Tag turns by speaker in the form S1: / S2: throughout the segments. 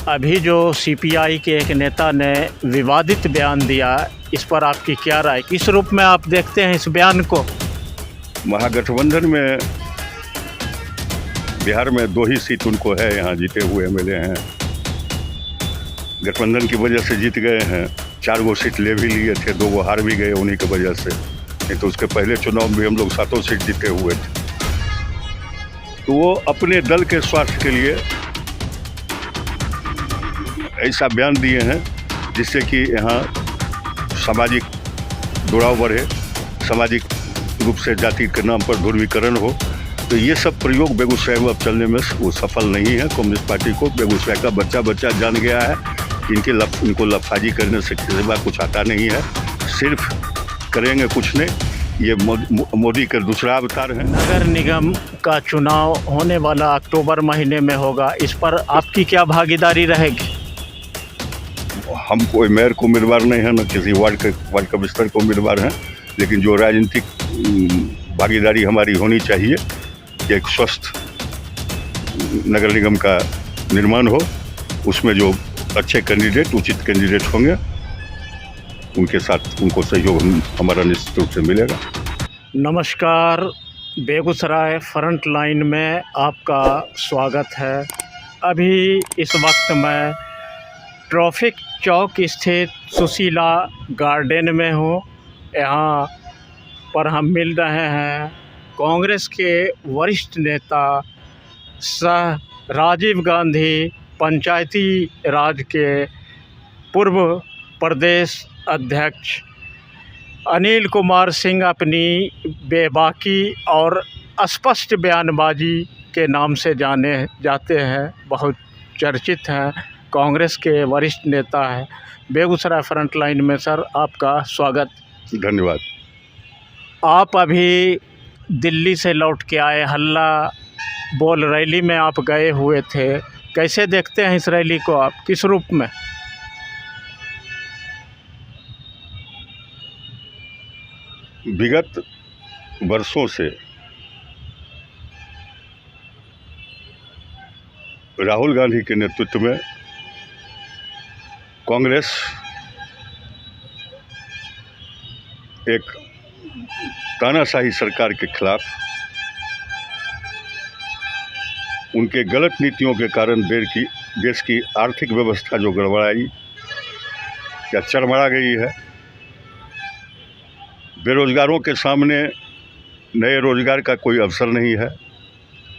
S1: अभी जो सीपीआई के एक नेता ने विवादित बयान दिया, इस पर आपकी क्या राय, किस रूप में आप देखते हैं इस बयान को?
S2: महागठबंधन में बिहार में 2 ही सीट उनको है, यहाँ जीते हुए एमएलए हैं। गठबंधन की वजह से जीत गए हैं। 4 गो सीट ले भी लिए थे, 2 गो हार भी गए उन्हीं की वजह से। नहीं तो उसके पहले चुनाव में हम लोग 7 सीट जीते हुए थे। तो वो अपने दल के स्वार्थ के लिए ऐसा बयान दिए हैं जिससे कि यहाँ सामाजिक जुड़ाव बढ़े, सामाजिक रूप से जाति के नाम पर ध्रुवीकरण हो। तो ये सब प्रयोग बेगूसराय में अब चलने में वो सफल नहीं है। कम्युनिस्ट पार्टी को बेगूसराय का बच्चा जान गया है कि इनको लफाजी करने से सिवा कुछ आता नहीं है। सिर्फ करेंगे कुछ नहीं, ये मोदी का दूसरा अवतार है।
S1: नगर निगम का चुनाव होने वाला अक्टूबर महीने में होगा, इस पर आपकी क्या भागीदारी रहेगी?
S2: हम कोई मेयर को उम्मीदवार नहीं है, न किसी वार्ड का बिस्तर को उम्मीदवार हैं, लेकिन जो राजनीतिक भागीदारी हमारी होनी चाहिए कि एक स्वस्थ नगर निगम का निर्माण हो, उसमें जो अच्छे कैंडिडेट, उचित कैंडिडेट होंगे उनके साथ उनको सहयोग हमारा निश्चित रूप से मिलेगा।
S1: नमस्कार, बेगूसराय फ्रंट लाइन में आपका स्वागत है। अभी इस वक्त मैं ट्रैफिक चौक स्थित सुशीला गार्डन में हूँ। यहाँ पर हम मिल रहे हैं कांग्रेस के वरिष्ठ नेता सह राजीव गांधी पंचायती राज के पूर्व प्रदेश अध्यक्ष अनिल कुमार सिंह अपनी बेबाकी और स्पष्ट बयानबाजी के नाम से जाने जाते हैं, बहुत चर्चित हैं, कांग्रेस के वरिष्ठ नेता हैं। बेगूसराय फ्रंट लाइन में सर आपका स्वागत।
S2: धन्यवाद।
S1: आप अभी दिल्ली से लौट के आए, हल्ला बोल रैली में आप गए हुए थे, कैसे देखते हैं इस रैली को आप, किस रूप में?
S2: विगत वर्षों से राहुल गांधी के नेतृत्व में कांग्रेस एक तानाशाही सरकार के खिलाफ, उनके गलत नीतियों के कारण देश की आर्थिक व्यवस्था जो गड़बड़ाई या चरमरा गई है, बेरोजगारों के सामने नए रोजगार का कोई अवसर नहीं है,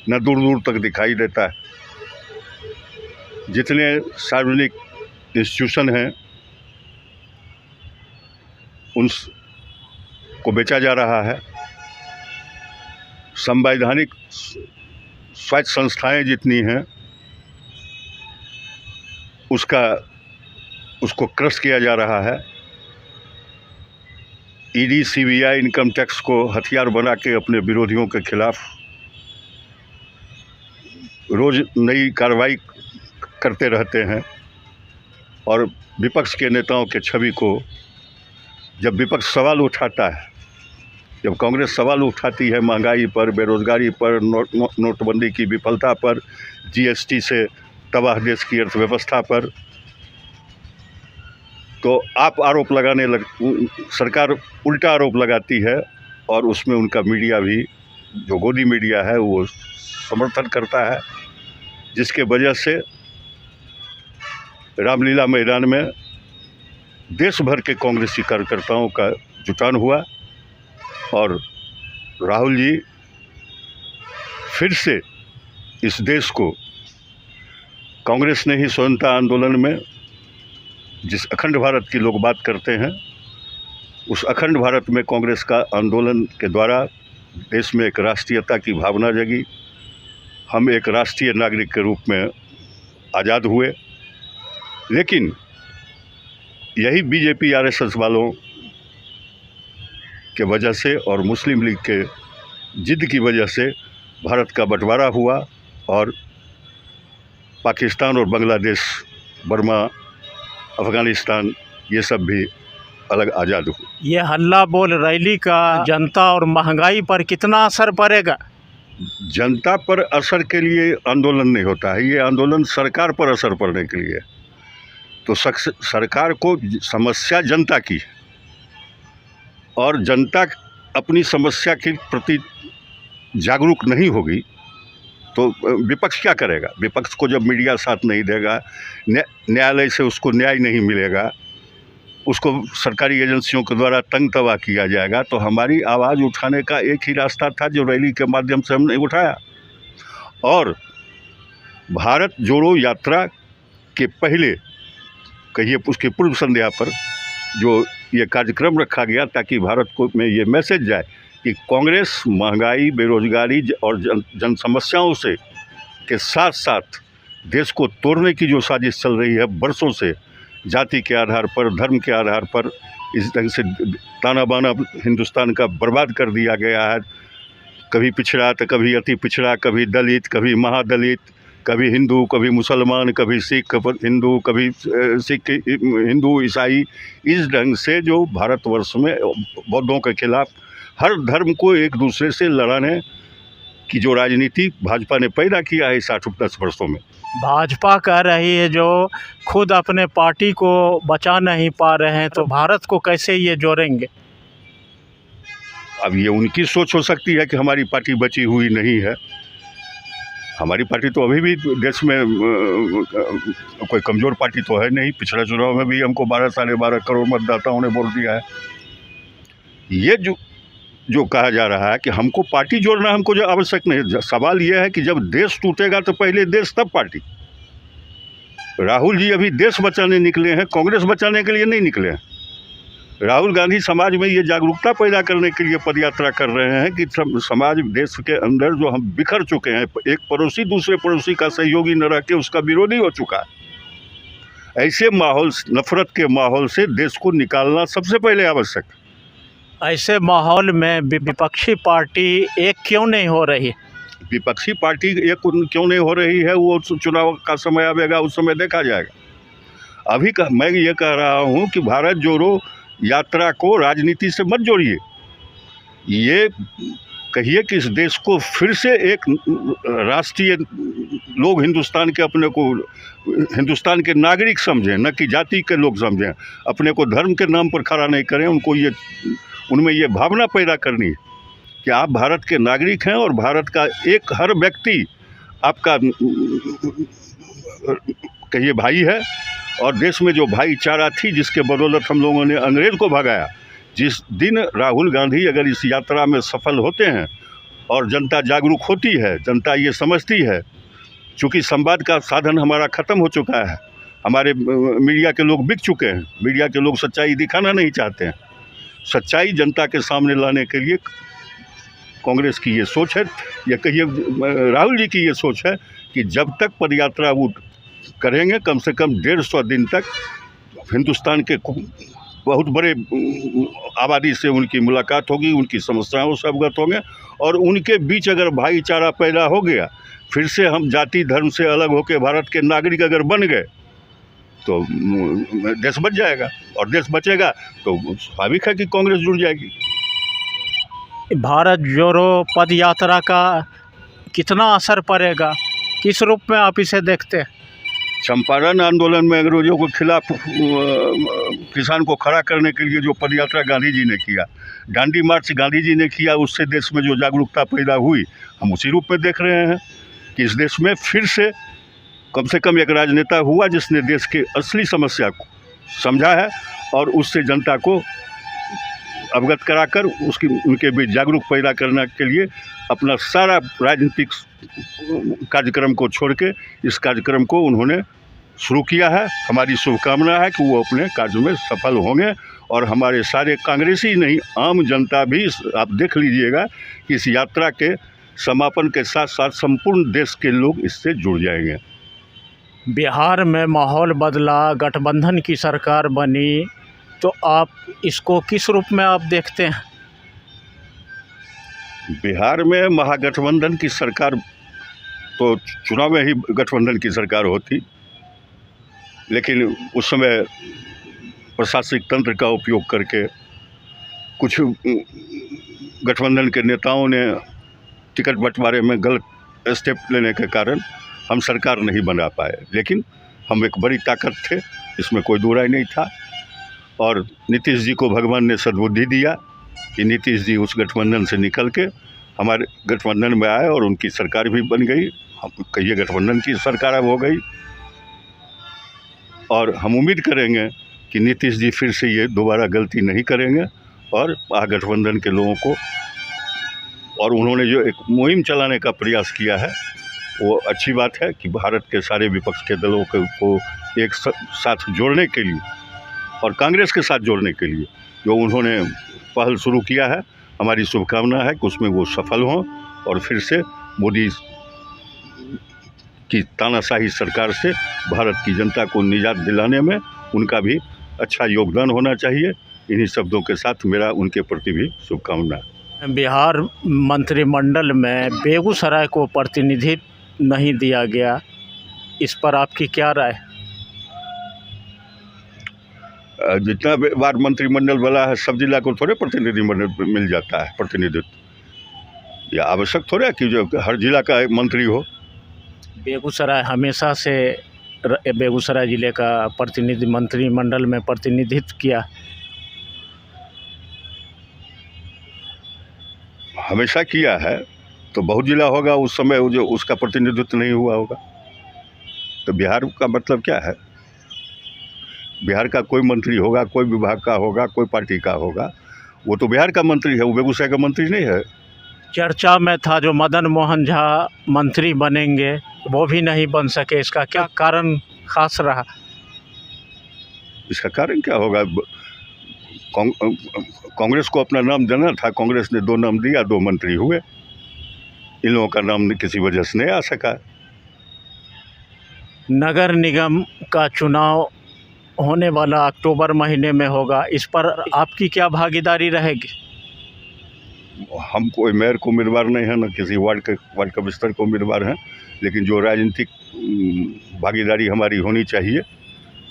S2: न दूर दूर तक दिखाई देता है। जितने सार्वजनिक इंस्टीट्यूशन हैं उनको बेचा जा रहा है। संवैधानिक स्वायत्त संस्थाएं जितनी हैं उसको क्रश किया जा रहा है। ईडी, सीबीआई, इनकम टैक्स को हथियार बना के अपने विरोधियों के खिलाफ रोज नई कार्रवाई करते रहते हैं। और विपक्ष के नेताओं के छवि को, जब विपक्ष सवाल उठाता है, जब कांग्रेस सवाल उठाती है महंगाई पर, बेरोजगारी पर, नोटबंदी की विफलता पर, जीएसटी से तबाह देश की अर्थव्यवस्था पर, तो आप आरोप लगाने सरकार उल्टा आरोप लगाती है और उसमें उनका मीडिया भी, जो गोदी मीडिया है, वो समर्थन करता है, जिसके वजह से रामलीला मैदान में देश भर के कांग्रेसी कार्यकर्ताओं का जुटान हुआ और राहुल जी फिर से इस देश को, कांग्रेस ने ही स्वतंत्रता आंदोलन में जिस अखंड भारत की लोग बात करते हैं, उस अखंड भारत में कांग्रेस का आंदोलन के द्वारा देश में एक राष्ट्रीयता की भावना जगी। हम एक राष्ट्रीय नागरिक के रूप में आज़ाद हुए। लेकिन यही बीजेपी आरएसएस वालों के वजह से और मुस्लिम लीग के जिद की वजह से भारत का बंटवारा हुआ और पाकिस्तान और बांग्लादेश, बर्मा, अफ़गानिस्तान, ये सब भी अलग आज़ाद हुए।
S1: ये हल्ला बोल रैली का जनता और महंगाई पर कितना असर पड़ेगा?
S2: जनता पर असर के लिए आंदोलन नहीं होता है, ये आंदोलन सरकार पर असर पड़ने के लिए। तो सरकार को समस्या जनता की है और जनता अपनी समस्या के प्रति जागरूक नहीं होगी तो विपक्ष क्या करेगा? विपक्ष को जब मीडिया साथ नहीं देगा, न्यायालय से उसको न्याय नहीं मिलेगा, उसको सरकारी एजेंसियों के द्वारा तंग तवा किया जाएगा, तो हमारी आवाज़ उठाने का एक ही रास्ता था जो रैली के माध्यम से हमने उठाया। और भारत जोड़ो यात्रा के पहले कहिए उसकी पूर्व संध्या पर जो ये कार्यक्रम रखा गया ताकि भारत को में ये मैसेज जाए कि कांग्रेस महंगाई, बेरोजगारी और जन समस्याओं से के साथ साथ देश को तोड़ने की जो साजिश चल रही है बरसों से, जाति के आधार पर, धर्म के आधार पर इस ढंग से ताना बाना हिंदुस्तान का बर्बाद कर दिया गया है। कभी पिछड़ा तो कभी अति पिछड़ा, कभी दलित, कभी महादलित, कभी हिंदू, कभी मुसलमान, कभी सिख हिंदू, कभी सिख हिंदू ईसाई। इस ढंग से जो भारतवर्ष में बौद्धों के खिलाफ हर धर्म को एक दूसरे से लड़ाने की जो राजनीति भाजपा ने पैदा किया है 60-10 वर्षों में।
S1: भाजपा कह रही है जो खुद अपने पार्टी को बचा नहीं पा रहे हैं तो भारत को कैसे ये जोड़ेंगे?
S2: अब ये उनकी सोच हो सकती है कि हमारी पार्टी बची हुई नहीं है। हमारी पार्टी तो अभी भी देश में कोई कमज़ोर पार्टी तो है नहीं। पिछले चुनाव में भी हमको 12-12.5 करोड़ मतदाताओं ने वोट दिया है। ये जो कहा जा रहा है कि हमको पार्टी जोड़ना हमको जो आवश्यक नहीं। सवाल ये है कि जब देश टूटेगा तो पहले देश तब पार्टी। राहुल जी अभी देश बचाने निकले हैं, कांग्रेस बचाने के लिए नहीं निकले हैं। राहुल गांधी समाज में ये जागरूकता पैदा करने के लिए पदयात्रा कर रहे हैं कि समाज देश के अंदर जो हम बिखर चुके हैं, एक पड़ोसी दूसरे पड़ोसी का सहयोगी न रह के उसका विरोधी हो चुका है। ऐसे माहौल, नफरत के माहौल से देश को निकालना सबसे पहले आवश्यक।
S1: ऐसे माहौल में विपक्षी पार्टी एक क्यों नहीं हो रही?
S2: विपक्षी पार्टी एक क्यों नहीं हो रही है वो चुनाव का समय आएगा, उस समय देखा जाएगा। अभी मैं ये कह रहा हूँ कि भारत जोड़ो यात्रा को राजनीति से मत जोड़िए। ये कहिए कि इस देश को फिर से एक राष्ट्रीय लोग हिंदुस्तान के अपने को हिंदुस्तान के नागरिक समझें, न कि जाति के लोग समझें। अपने को धर्म के नाम पर खड़ा नहीं करें। उनको ये उनमें ये भावना पैदा करनी है कि आप भारत के नागरिक हैं और भारत का एक हर व्यक्ति आपका कहिए भाई है। और देश में जो भाईचारा थी जिसके बदौलत हम लोगों ने अंग्रेज़ को भगाया, जिस दिन राहुल गांधी अगर इस यात्रा में सफल होते हैं और जनता जागरूक होती है, जनता ये समझती है, चूँकि संवाद का साधन हमारा ख़त्म हो चुका है, हमारे मीडिया के लोग बिक चुके हैं, मीडिया के लोग सच्चाई दिखाना नहीं चाहते हैं। सच्चाई जनता के सामने लाने के लिए कांग्रेस की ये सोच है, या कहिए राहुल जी की ये सोच है कि जब तक पदयात्रा वो करेंगे कम से कम 150 दिन तक हिंदुस्तान के बहुत बड़े आबादी से उनकी मुलाकात होगी, उनकी समस्याओं से अवगत होंगे और उनके बीच अगर भाईचारा पैदा हो गया, फिर से हम जाति धर्म से अलग होकर भारत के नागरिक अगर बन गए तो देश बच जाएगा। और देश बचेगा तो स्वाभाविक है कि कांग्रेस जुड़ जाएगी।
S1: भारत जोड़ो पद यात्रा का कितना असर पड़ेगा, किस रूप में आप इसे देखते हैं?
S2: चंपारण आंदोलन में अंग्रेजों के खिलाफ किसान को खड़ा करने के लिए जो पदयात्रा गांधी जी ने किया, दांडी मार्च गांधी जी ने किया, उससे देश में जो जागरूकता पैदा हुई, हम उसी रूप में देख रहे हैं कि इस देश में फिर से कम एक राजनेता हुआ जिसने देश के असली समस्या को समझा है और उससे जनता को अवगत कराकर उनके बीच जागरूक पैदा करने के लिए अपना सारा राजनीतिक कार्यक्रम को छोड़ के इस कार्यक्रम को उन्होंने शुरू किया है। हमारी शुभकामना है कि वो अपने कार्य में सफल होंगे और हमारे सारे कांग्रेसी नहीं, आम जनता भी, आप देख लीजिएगा कि इस यात्रा के समापन के साथ साथ संपूर्ण देश के लोग इससे जुड़ जाएंगे।
S1: बिहार में माहौल बदला, गठबंधन की सरकार बनी, तो आप इसको किस रूप में आप देखते हैं?
S2: बिहार में महागठबंधन की सरकार, तो चुनाव में ही गठबंधन की सरकार होती, लेकिन उस समय प्रशासनिक तंत्र का उपयोग करके कुछ गठबंधन के नेताओं ने टिकट बंटवारे में गलत स्टेप लेने के कारण हम सरकार नहीं बना पाए, लेकिन हम एक बड़ी ताकत थे, इसमें कोई दो राय नहीं था। और नीतीश जी को भगवान ने सद्बुद्धि दिया कि नीतीश जी उस गठबंधन से निकल के हमारे गठबंधन में आए और उनकी सरकार भी बन गई। हम कहिए गठबंधन की सरकार अब हो गई, और हम उम्मीद करेंगे कि नीतीश जी फिर से ये दोबारा गलती नहीं करेंगे और महागठबंधन के लोगों को, और उन्होंने जो एक मुहिम चलाने का प्रयास किया है वो अच्छी बात है कि भारत के सारे विपक्ष के दलों को एक साथ जोड़ने के लिए और कांग्रेस के साथ जोड़ने के लिए जो उन्होंने पहल शुरू किया है, हमारी शुभकामना है कि उसमें वो सफल हों और फिर से मोदी की तानाशाही सरकार से भारत की जनता को निजात दिलाने में उनका भी अच्छा योगदान होना चाहिए। इन्हीं शब्दों के साथ मेरा उनके प्रति भी शुभकामना है।
S1: बिहार मंत्रिमंडल में बेगूसराय को प्रतिनिधित्व नहीं दिया गया, इस पर आपकी क्या राय?
S2: जितना बार मंत्रिमंडल बना है सब जिला को थोड़े प्रतिनिधि मिल जाता है प्रतिनिधित्व, या आवश्यक थोड़ा कि जो हर जिला का एक मंत्री हो।
S1: बेगूसराय हमेशा से बेगूसराय ज़िले का प्रतिनिधि मंत्रिमंडल में प्रतिनिधित्व किया।
S2: हमेशा किया है तो बहुत जिला होगा उस समय वो जो उसका प्रतिनिधित्व नहीं हुआ होगा। तो बिहार का मतलब क्या है? बिहार का कोई मंत्री होगा, कोई विभाग का होगा, कोई पार्टी का होगा, वो तो बिहार का मंत्री है, वो बेगूसराय का मंत्री नहीं है।
S1: चर्चा में था जो मदन मोहन झा मंत्री बनेंगे वो भी नहीं बन सके, इसका क्या कारण खास रहा?
S2: इसका कारण क्या होगा? कांग्रेस को अपना नाम देना था, कांग्रेस ने 2 नाम दिया, 2 मंत्री हुए। इन लोगों का नाम किसी वजह से नहीं आ सका।
S1: नगर निगम का चुनाव होने वाला अक्टूबर महीने में होगा, इस पर आपकी क्या भागीदारी रहेगी?
S2: हम कोई मेयर को उम्मीदवार नहीं है, न किसी वार्ड के स्तर को उम्मीदवार हैं, लेकिन जो राजनीतिक भागीदारी हमारी होनी चाहिए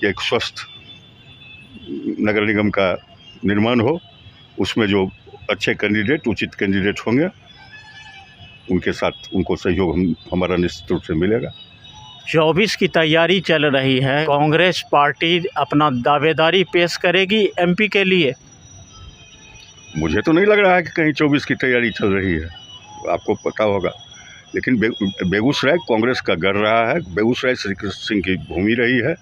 S2: कि एक स्वस्थ नगर निगम का निर्माण हो, उसमें जो अच्छे कैंडिडेट, उचित कैंडिडेट होंगे उनके साथ उनको सहयोग हमारा निश्चित रूप से मिलेगा।
S1: 24 की तैयारी चल रही है, कांग्रेस पार्टी अपना दावेदारी पेश करेगी एमपी के लिए?
S2: मुझे तो नहीं लग रहा है कि कहीं 24 की तैयारी चल रही है, आपको पता होगा। लेकिन बेगूसराय कांग्रेस का गढ़ रहा है, बेगूसराय श्री कृष्ण सिंह की भूमि रही है,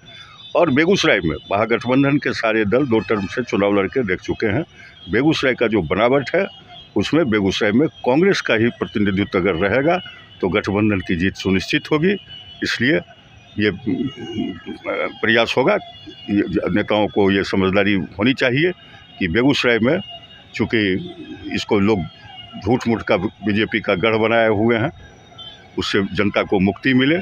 S2: और बेगूसराय में महागठबंधन के सारे दल 2 टर्म से चुनाव लड़के देख चुके हैं। बेगूसराय का जो बनावट है उसमें बेगूसराय में कांग्रेस का ही प्रतिनिधित्व अगर रहेगा तो गठबंधन की जीत सुनिश्चित होगी। इसलिए ये प्रयास होगा, नेताओं को ये समझदारी होनी चाहिए कि बेगूसराय में चूँकि इसको लोग झूठ मूठ का बीजेपी का गढ़ बनाए हुए हैं, उससे जनता को मुक्ति मिले,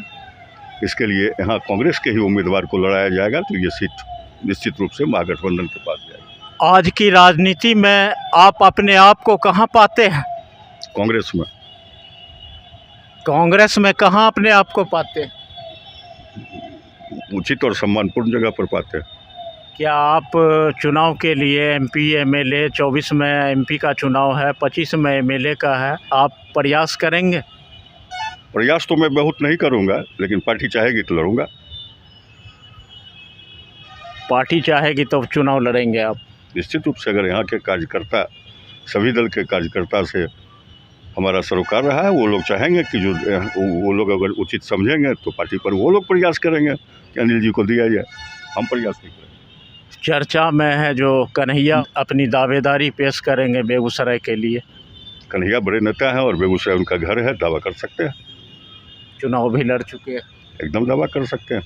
S2: इसके लिए यहाँ कांग्रेस के ही उम्मीदवार को लड़ाया जाएगा, तो ये सीट निश्चित रूप से महागठबंधन के पास जाएगी।
S1: आज की राजनीति में आप अपने आप को कहाँ पाते हैं?
S2: कांग्रेस में।
S1: कांग्रेस में कहाँ अपने आप को पाते हैं?
S2: उचित और सम्मानपूर्ण जगह पर पाते हैं।
S1: क्या आप चुनाव के लिए एमपी एमएलए, 24 में एमपी का चुनाव है, 25 में एमएलए का है, आप प्रयास करेंगे?
S2: प्रयास तो मैं बहुत नहीं करूंगा, लेकिन पार्टी चाहेगी तो लड़ूंगा।
S1: पार्टी चाहेगी तो चुनाव लड़ेंगे आप?
S2: निश्चित रूप से। अगर यहाँ के कार्यकर्ता, सभी दल के कार्यकर्ता से हमारा सरोकार रहा है, वो लोग चाहेंगे कि जो वो लोग अगर उचित समझेंगे तो पार्टी पर वो लोग प्रयास करेंगे कि अनिल जी को दिया जाए, हम प्रयास नहीं करेंगे।
S1: चर्चा में है जो कन्हैया अपनी दावेदारी पेश करेंगे बेगूसराय के लिए।
S2: कन्हैया बड़े नेता हैं और बेगूसराय उनका घर है, दावा कर सकते हैं।
S1: चुनाव भी लड़ चुके हैं,
S2: एकदम दावा कर सकते हैं।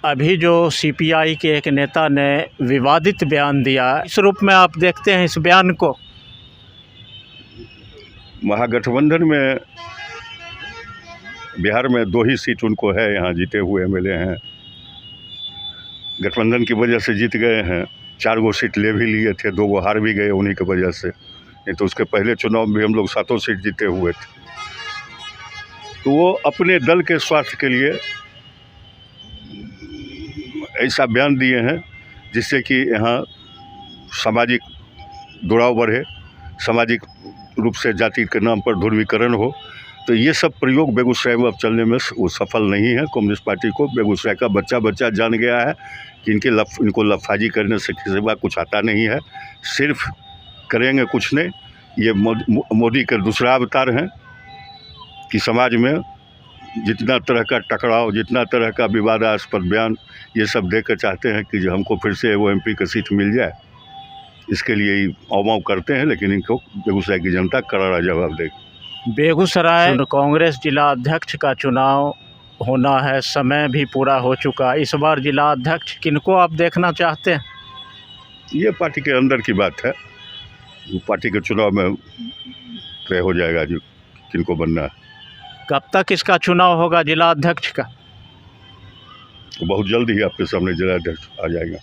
S1: अभी जो सीपीआई के एक नेता ने विवादित बयान दिया, इस रूप में आप देखते हैं इस बयान को?
S2: महागठबंधन में बिहार में 2 ही सीट उनको है, यहाँ जीते हुए एमएलए हैं, गठबंधन की वजह से जीत गए हैं। 4 गो सीट ले भी लिए थे, 2 गो हार भी गए उन्हीं की वजह से, नहीं तो उसके पहले चुनाव में हम लोग 7 सीट जीते हुए थे। तो वो अपने दल के स्वार्थ के लिए ऐसा बयान दिए हैं जिससे कि यहाँ सामाजिक जुड़ाव बढ़े, सामाजिक रूप से जाति के नाम पर ध्रुवीकरण हो। तो ये सब प्रयोग बेगूसराय में अब चलने में वो सफल नहीं है। कम्युनिस्ट पार्टी को बेगूसराय का बच्चा बच्चा जान गया है कि इनको लफाजी करने से सिवा कुछ आता नहीं है। सिर्फ करेंगे कुछ नहीं। ये मोदी के दूसरा अवतार हैं कि समाज में जितना तरह का टकराव, जितना तरह का विवादास्पद बयान, ये सब देकर चाहते हैं कि जो हमको फिर से वो MP का सीट मिल जाए। इसके लिए ही अवमाव करते हैं, लेकिन इनको बेगूसराय की जनता करारा जवाब देगी।
S1: बेगूसराय कांग्रेस जिला अध्यक्ष का चुनाव होना है, समय भी पूरा हो चुका। इस बार जिला अध्यक्ष किनको आप देखना चाहते हैं?
S2: ये पार्टी के अंदर की बात है। वो पार्टी के चुनाव में तय हो जाएगा जो किनको बनना है।
S1: कब तक इसका चुनाव होगा जिला अध्यक्ष का?
S2: तो बहुत जल्द ही आपके सामने जिला अध्यक्ष आ जाएगा।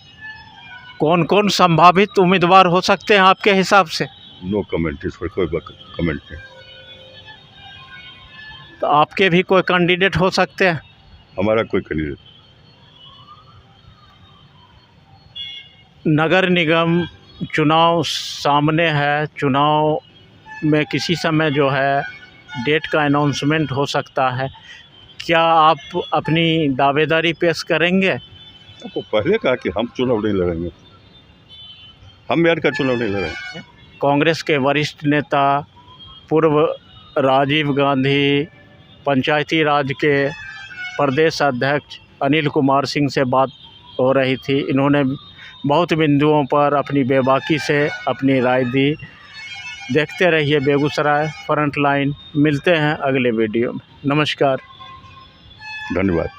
S1: कौन कौन संभावित उम्मीदवार हो सकते हैं आपके हिसाब से?
S2: नो कमेंट, इस पर कोई कमेंट नहीं।
S1: तो आपके भी कोई कैंडिडेट हो सकते हैं?
S2: हमारा कोई कैंडिडेट।
S1: नगर निगम चुनाव सामने है। चुनाव में किसी समय जो है डेट का अनाउंसमेंट हो सकता है। क्या आप अपनी दावेदारी पेश करेंगे?
S2: आपको पहले कहा कि हम चुनाव नहीं लड़ेंगे, हम मेयर का चुनाव नहीं लड़ेंगे।
S1: कांग्रेस के वरिष्ठ नेता पूर्व राजीव गांधी पंचायती राज के प्रदेश अध्यक्ष अनिल कुमार सिंह से बात हो रही थी। इन्होंने बहुत बिंदुओं पर अपनी बेबाकी से अपनी राय दी। देखते रहिए बेगूसराय फ्रंट लाइन। मिलते हैं अगले वीडियो में। नमस्कार,
S2: धन्यवाद।